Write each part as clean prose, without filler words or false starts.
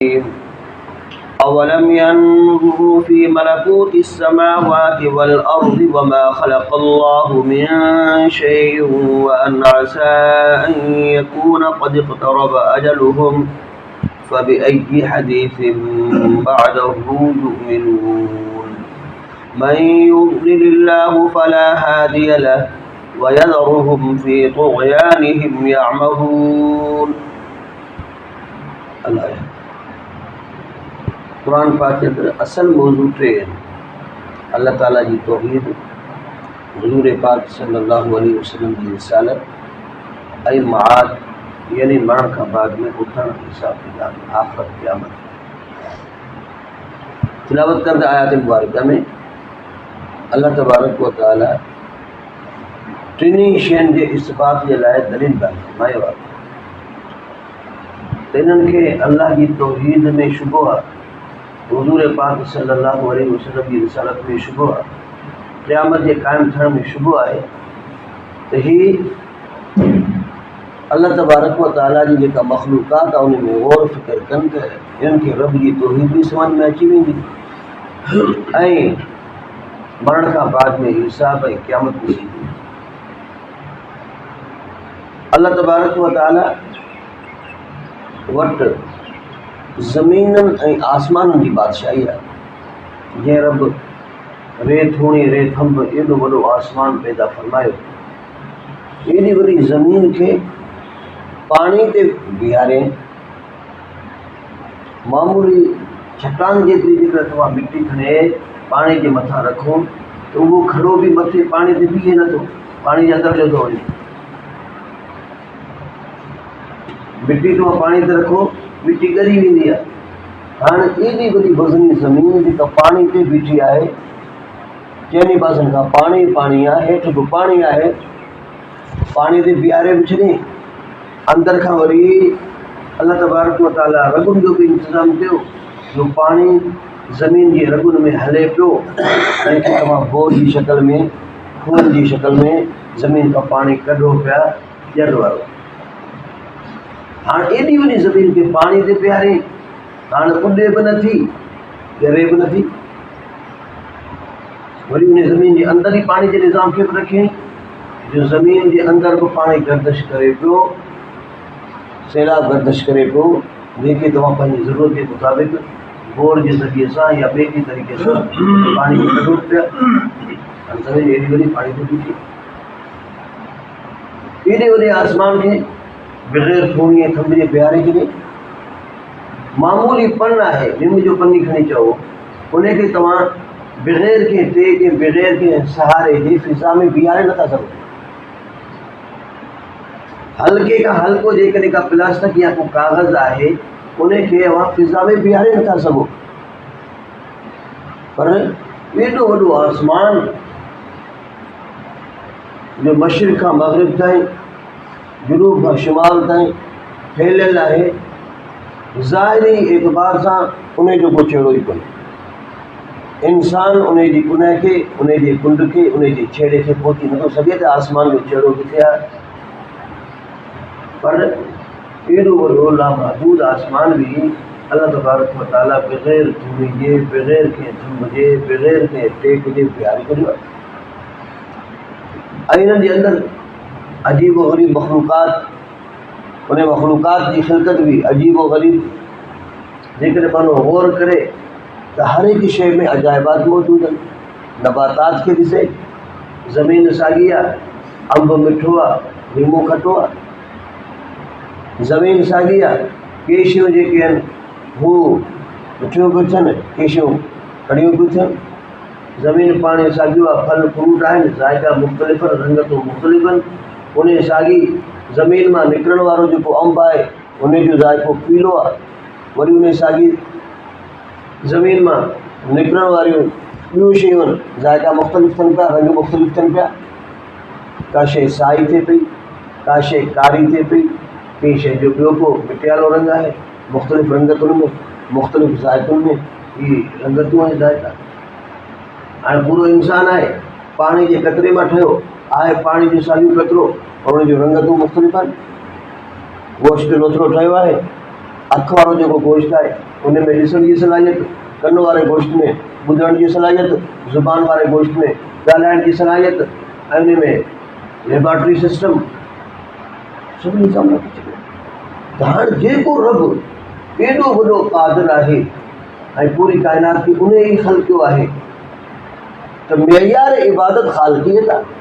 أولم ينظروا في ملكوت السماوات والأرض وما خلق الله من شيء وأن عسى أن يكون قد اقترب أجلهم فبأي حديث بعده يؤمنون من يضلل الله فلا هادي له ويذرهم في طغيانهم يعمهون. الآية कुरान पाक के अंदर असल मौजू टे अल्लाह ताला जी तौहीद, हुजूर पाक सल्लल्लाहु अलैहि वसल्लम की रिसालत ऐं माद यानी मरण का बाद में उठण हिसाब किताब आखिरत क़यामत। तिलावत करदे आयात मुबारका में अल्लाह तबारक व तआला टिनी शयुनि जे इस्बात जे लाइ दलील बयान फरमायो आहे त इन्हनि खे अल्लाह जी तौहीद में शुबो आहे, हुजूर पाक सल्लल्लाहु अलैहि वसल्लम की रिसालत में शुबो आहे, क़यामत जे क़ाइम थियण में शुबो आहे त ही अल्लाह तबारक व तआला जी जेका मखलूक़ात आहे उन में गौर फ़िक्र कनि त इन्हनि खे रब जी तौहीद बि समझ में अची वेंदी ऐं मरण खां बाद में हिसाब ऐं क़यामत बि थींदी। अल्लाह तबारक व तआला वटि ज़मीननि ऐं आसमाननि जी बादशाही आहे। जीअं रब रेत हूणी रेत अंब एॾो वॾो आसमान पैदा फरमायो, एॾी वॾी ज़मीन खे पाणी ते बीहारे मामूली चट्टान जेतिरी जेकर तव्हां मिटी खणे पाणी जे मथां रखो त उहो खड़ो बि मथे पाणी ते बीहे नथो, पाणी जे अंदरि जो थो वञे। मिटी तव्हां पाणी ते रखो मिटी ॻरी वेंदी आहे। हाणे एॾी वॾी वज़नी ज़मीन जेका पाणी ते बीठी आहे, चइनी पासनि खां पाणी पाणी आहे, हेठि बि पाणी आहे, पाणी ते बीहारे बि छॾी, अंदरि खां वरी अल्लाह तबारक व तआला रगुनि जो बि इंतज़ाम कयो जो पाणी ज़मीन जे रगुनि में हले पियो, जंहिंखे तव्हां बोर जी शक्ल में खून जी शक्ल में ज़मीन खां पाणी कढो पिया ॼर वारो। हाणे एॾी वॾी ज़मीन खे पाणी ते बीहारे हाणे उॾे बि नथी ॻरे बि नथी, वरी उन ज़मीन जे अंदरि ई पाणी जे निज़ाम खे बि रखे जो ज़मीन जे अंदरि बि पाणी गर्दिश करे पियो, सैलाब गर्दिश करे पियो, जंहिंखे तव्हां पंहिंजी ज़रूरत जे मुताबिक़ बोर जे ज़रिए सां या ॿिए कंहिं तरीक़े सां पाणी खे कढो पिया। हाणे ज़मीन एॾी वॾी पाणी ते बीठी, एॾे वॾे आसमान खे बग़ैर थोड़ी थंब जे बीहारे छॾे। मामूली पन आहे, निम जो पनी खणी चओ, उनखे तव्हां बग़ैर कंहिं टे के बग़ैर कंहिं सहारे जे फिज़ा में बीहारे नथा सघो। हल्के खां हल्को जेकॾहिं का प्लास्टिक या को कागज़ आहे उनखे अवां फिज़ा में बीहारे नथा सघो, पर एॾो वॾो आसमान जो मशरिक़ खां मग़रिब ताईं जुनूब खां शुमाल ताईं फैलियल आहे, ज़ाहिरी एतबार सां उन जो को चेड़ो ई कोन्हे। इंसान उन जी कुनह खे, उन जे कुंड खे, उन जे छेड़े खे पहुची नथो सघे त आसमान जो चेड़ो किथे आहे। पर एॾो वॾो लामहदूद आसमान बि अल्लाह तबारक व तआला बग़ैर धूड़ी जे, बग़ैर कंहिं थंब जे, बग़ैर कंहिं टेक जे बीहारे छॾियो आहे। ऐं इन्हनि जे अंदरि अजीब व ग़रीब मखलूक़ात, उन मखलूक़ात जी ख़िलक़त बि अजीब व ग़रीब, जेकॾहिं माण्हू गौर करे त हर हिकु शइ में अजाइबात मौजूदु आहिनि। नबातात खे ॾिसे, ज़मीन साॻी आहे, अंब मिठो आहे, लीमो खटो आहे, ज़मीन साॻी आहे, के शयूं जेके आहिनि हू मिठियूं पियूं थियनि, के शयूं कड़ियूं पियूं थियनि। ज़मीन पाणी साॻियो आहे, फल फ्रूट आहिनि, ज़ाइका मुख़्तलिफ़ आहिनि, रंगतूं मुख़्तलिफ़ आहिनि। उन साॻी ज़मीन मां निकिरण वारो जेको अंब आहे उन जो ज़ाइक़ो पीलो आहे, वरी उन साॻी ज़मीन मां निकिरण वारियूं ॿियूं शयूं आहिनि, ज़ाइका मुख़्तलिफ़ थियनि पिया, रंग मुख़्तलिफ़ थियनि पिया। का शइ साई थिए पई, का शइ कारी थिए पई, कंहिं शइ जो ॿियो को मिटियालो रंग आहे, मुख़्तलिफ़ रंगतुनि में, मुख़्तलिफ़ ज़ाइक़ुनि में ही रंगतूं ऐं ज़ाइक़ा। हाणे पूरो इंसानु आहे, पाणी जे कतरे मां ठहियो आहे, पाणी जो साॻियो कतिरो और उन जो रंगतूं मुख़्तलिफ़ आहिनि। गोश्त लोथड़ो ठहियो आहे, अख वारो जेको गोश्त आहे उन में ॾिसण जी सलाहियत, कन वारे गोश्त में ॿुधण जी सलाहियत, ज़ुबान वारे गोश्त में ॻाल्हाइण जी सलाहियत, ऐं उन में लेबॉर्ट्री सिस्टम सभु निज़ाम रखी छॾियो। त हाणे जेको रब एॾो वॾो क़ादिर आहे ऐं पूरी काइनात खे उन ई ख़ल्क़ियो आहे, त मेयार इबादत ख़ालिक़ियत आहे।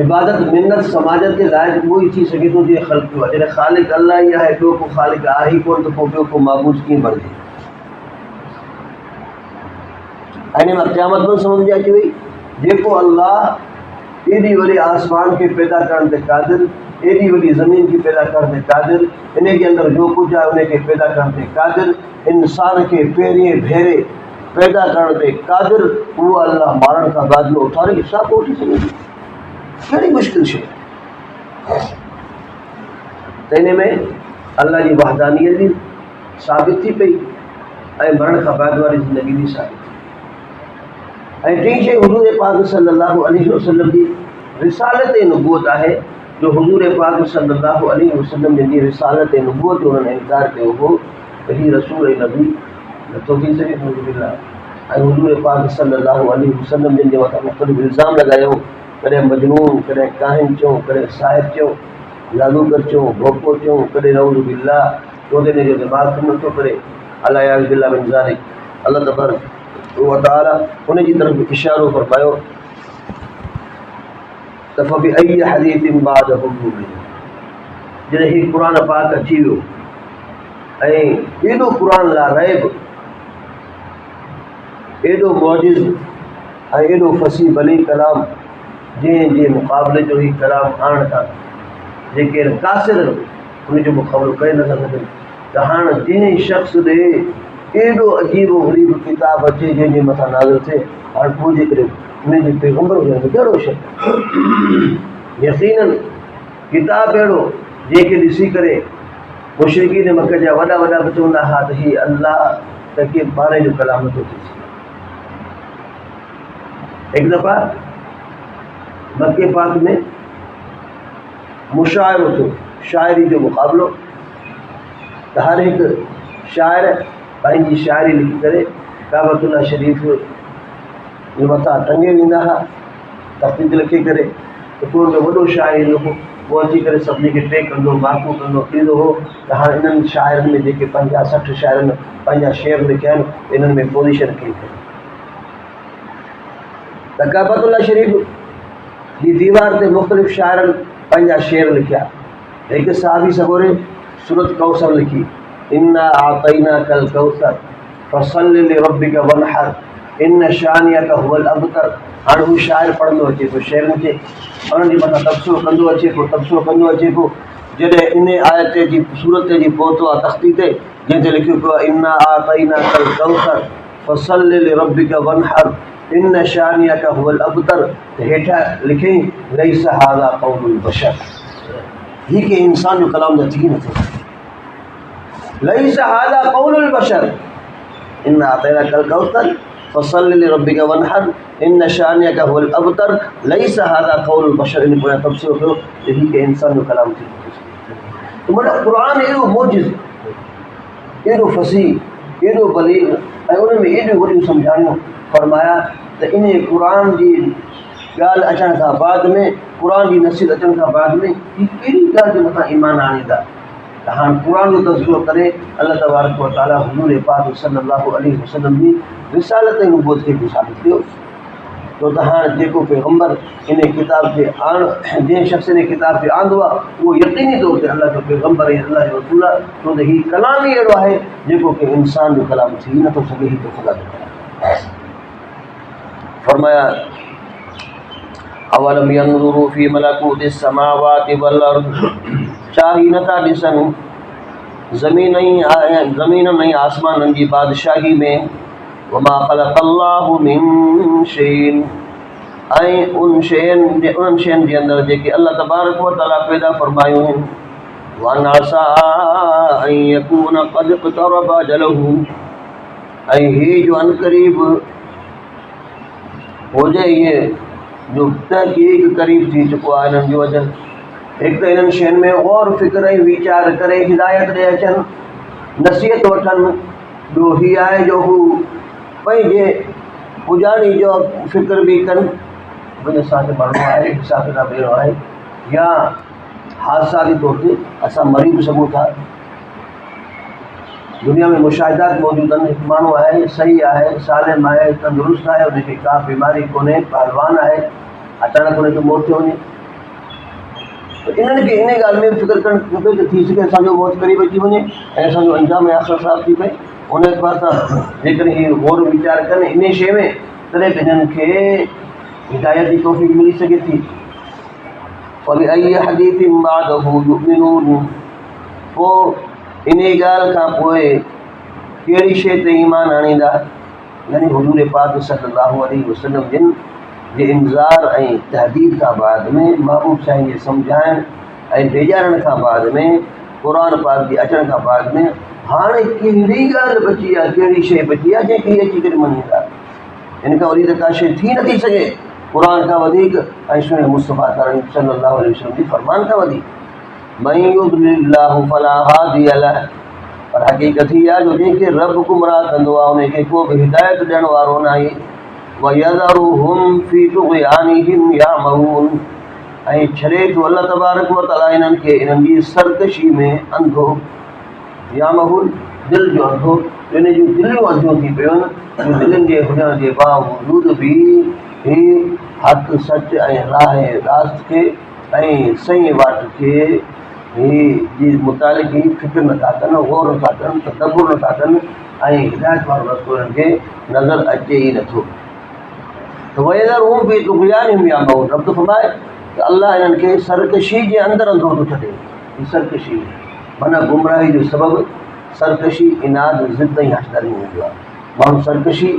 इबादत मिन्नत समाजत जे लाइक़ु उहो ई थी सघे थो जीअं ख़ल्क़ियो आहे। जॾहिं ख़ालिक़ अलाह ई आहे, ॿियो को ख़ालिक़ आहे ई कोन, त पोइ ॿियो को माबूद कीअं बणिजे? इन मां क़यामत में सम्झ में अची वई, जेको अल्लाह एॾी वॾी आसमान खे पैदा करण ते क़ादिर, एॾी वॾी ज़मीन खे पैदा करण ते क़ादिर, इन जे अंदरि जो कुझु आहे उनखे पैदा करण ते क़ादिर, इंसान खे पहिरें भेरे पैदा करण ते क़ादिर, उहो अल्लाह मारण खां बाद में उथारे हिसाब कोन वठी सघे थो। कहिड़ी मुश्किल शइ। त इन में अल्लाह जी वहदानियत बि साबित थी पई ऐं मरण खां बाद वारी ज़िंदगी बि साबित थी। ऐं टी शइ हुज़ूर पाक सल्लल्लाहु अलैहि वसल्लम जी रिसालत ऐं नबूअत आहे, जो हुज़ूर पाक सल्लल्लाहु अलैहि वसल्लम जी रिसालत ऐं नबूअत जो उन्हनि इनकार कयो हो त हीउ रसूल ऐं नबी नथो थी सघे। ऐं हुज़ूर पाक सल्लल्लाहु अलैहि वसल्लम जिन जे मथां मुख़्तलिफ़ इल्ज़ाम लॻायो, कॾहिं मजनून, कॾहिं काहिन चऊं, कॾहिं साहिब चऊं, जादूगर चऊं, भोपो चऊं, कॾहिं नऊज़ बिल्लाह, छो त हिन जो दिमाग़ कमु नथो करे। अला याज़ बिल्लाह मिन ज़ालिक। अल्लाह तबारक व तआला उन जी तरफ़ इशारो फरमायो त फ़बअय्यि हदीसिन बअदहु युमिनून। जॾहिं हीउ क़ुर पाक अची वियो ऐं एॾो क़ुर ला रैब, एॾो मौजिज़ ऐं एॾो फसी भली कलाम, जंहिंजे मुक़ाबले जो ही कलाम आणण था जेके कासिर उनजो मुक़ाबिलो करे नथा सघनि। त हाणे जंहिं शख़्स ॾे एॾो अजीबो ग़रीब किताब अचे जंहिंजे मथां नाज़िल थिए, हाणे पोइ जे करे उनजे पैगम्बर हुजण में कहिड़ो शक। यक़ीनन किताब अहिड़ो जंहिंखे ॾिसी करे मुशरिकीन मके जा वॾा वॾा बि चवंदा हा त हीउ अल्लाह त के पाणे जो कलाम नथो थी सघे। हिकु दफ़ा मके पाक में मुशाइरो थियो, शाइरी जो मुक़ाबिलो, त हर हिकु शाइर पंहिंजी शाइरी लिखी करे काबतुल्लाह शरीफ़ जे मथां टंगे वेंदा हुआ, तख़्ती ते लिखी करे। त पोइ में वॾो शाइर ईंदो हो, उहो अची करे सभिनी खे टे कंदो, माफ़ू कंदो, ॾींदो हो त हाणे इन्हनि शाइरनि में जेके 50-60 शाइरनि पंहिंजा शेर लिखिया आहिनि, इन्हनि में पोज़ीशन कई अथनि। त काबतुल्लाह शरीफ़ जी दीवार ते मुख़्तलिफ़ शाइरनि पंहिंजा शेर लिखिया। हिकु साहबी सगोरे सूरत कौसर लिखी, इन्ना आतैनाकल कौसर फसल्लि लिरब्बिका वनहर इन शानियक हुवल अबतर। हाणे हू शाइर पढ़ंदो अचे पियो, शेरनि खे उन्हनि जे मथां तबसरो कंदो अचे पियो, तबसरो कंदो अचे पियो। जॾहिं इन आयत जी सूरत जी पहुतो आहे तख़्ती ते, जंहिं ते लिखियो पियो आहे इन्ना आतैनाकल कौसर फसल्लि लिरब्बिका वनहर इन शानियक हुवल अबतर, त हेठां लिखई लैस हाज़ा क़ौलुल बशर। हीउ के इंसान जो कलाम न थी नथो सघे। लैस हाज़ा क़ौलुल बशर इन्ना आतैनाकल कौसर फसल्लि लिरब्बिका वनहर इन शानियक हुवल अबतर लैस हाज़ा क़ौलुल बशर। इन पोयां तबसरो कयो त हीउ के इंसान जो कलाम थी नथो सघे। त मतिलबु क़ुर एॾो मौजिज़, एॾो फसीह, एॾो बलीग़, ऐं उन में एॾियूं वॾियूं सम्झाणियूं फरमाया त इन क़ुर जी ॻाल्हि अचण खां बाद में, क़ुर जी नसीहत अचण खां बाद में हीअ कहिड़ी ॻाल्हि जे मथां ईमान आणींदा। त हाणे क़ुर जो तज़किरो करे अल्लाह तबारक व तआला हुज़ूर पाक सल्लल्लाहु अलैहि वसल्लम जी रिसालत ऐं नबूअत खे बि साबित कयो। छो त हाणे जेको पैगम्बर इन किताब खे जंहिं शख़्स इन किताब खे आंदो आहे, उहो यक़ीनी तौर ते अल्लाह जो पैगम्बर ऐं अल्लाह जो रसूल आहे। छो त हीउ कलाम ई अहिड़ो आहे जेको कि इंसान जो कलाम थी नथो सघे, हीउ त ख़ुदा जो कलाम आहे। फरमाया अवलम यंज़ुरू फी मलकूति समावाति वल अर्द। छा ही नथा ॾिसनि ज़मीननि ऐं आसमाननि जी बादशाही में, वमा ख़लक़ल्लाहु मिन शैइन, ऐं उन्हनि शयुनि जे अंदरि जेके अल्लाह तबारक व तआला पैदा फरमायूं आहिनि। वन असा अन यकून क़द इक़्तरब अजलहु, ऐं हीउ जो अनक़रीब हुजे, इहे जो तहक़ीक़ क़रीब थी चुको आहे हिननि जो अजल। एक तो इन्हनि शयुनि में गौर फिक्र ऐं वीचार करे हिदायत ॾे अचनि, नसीहत वठनि। ॿियो हीअ आहे जो हू पंहिंजे पुॼाणी जो फिक्र बि कनि, भई असांखे मरणो आहे, हिसाब किताब ॾियणो आहे, या हादसाती तौर ते असां मरी बि सघूं था। दुनिया में मुशाहिदात मौजूदु आहिनि। हिकु माण्हू आहे, सही आहे, सालिम आहे, तंदुरुस्त आहे, उनखे का बीमारी कोन्हे, पहलवान आहे, अचानक उनखे मौत थी वञे, त इन्हनि खे इन ॻाल्हि में फिक्र करणु खपे त थी सघे असांजो मौत क़रीब अची वञे ऐं असांजो अंजाम आख़िर ख़राबु थी पए। उन एतबार सां जेकॾहिं इहे गौर वीचार कनि इन शइ में, तॾहिं त हिननि खे हिदायत जी तौफ़ीक़ मिली सघे थी। फ़बिअय्यि हदीसिन बअदहु युमिनून, पोइ इन ॻाल्हि खां पोइ कहिड़ी शइ ते ईमान आणींदा, यानी हुज़ूर पाक सल्लल्लाहु अलैहि वसल्लम जिन जे इंज़ार ऐं तहदीद खां बाद में, महबूब साईं जे सम्झाइण ऐं डेॼारण खां बाद में, क़ुर पाक जे अचण खां बाद में हाणे कहिड़ी ॻाल्हि बची आहे, कहिड़ी शइ बची आहे जंहिंखे हीअ अची करे मञींदा। इन खां वरी त का शइ थी नथी सघे क़ुर खां वधीक ऐं सुन्नत मुस्तफ़ा सल्लल्लाहु अलैहि वसल्लम जी फ़रमान खां वधीक। मन युद्लिल्लाहु फला हादिय लह, पर हक़ीक़त हीअ आहे जो जंहिंखे रब गुमराह कंदो आहे उनखे को बि हिदायत ॾियण वारो न आहे। वयज़रुहुम फी तुग़यानिहिम यामहून, ऐं छॾे थो अल्लाह तबारक व तआला इन्हनि खे इन्हनि जी सरकशी में अंधो। यामहून दिलि जो अंधो, इन जूं दिलियूं अंधियूं थी पियूं आहिनि, दिलनि जे हुजण जे बावजूद बि ही हक़ सच ऐं राह रास्त खे ऐं सही वाट खे ही जी मुतालिक़ ही फिक्र नथा कनि, गौर नथा कनि, तदब्बुर नथा कनि, ऐं हिदायत वारो रस्तो हिननि खे नज़र अचे ई नथो। त वयज़रुहुम फी तुग़यानिहिम यामहून, रब फरमाए त अल्लाह इन्हनि खे सरकशी जे अंदरि अंधो थो छॾे। ही सरकशी माना गुमराही जो सबबु सरकशी, इनाद, ज़िद ऐं हठ धर्मी हूंदो आहे। माण्हू सरकशी,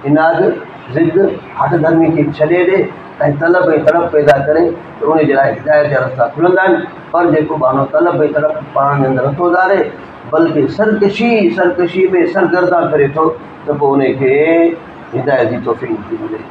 इनाद, ज़िद, हठ धर्मी खे छॾे ॾे ऐं तलब ऐं तड़प पैदा करे त उन जे लाइ हिदायत जा रस्ता खुलंदा आहिनि। पर जेको माण्हू तलब ऐं तड़प पाण जे अंदरि नथो धारे, बल्कि सरकशी में सरगर्दा करे थो, त पोइ उनखे हिदायत जी तौफ़ीक़ थी मिले।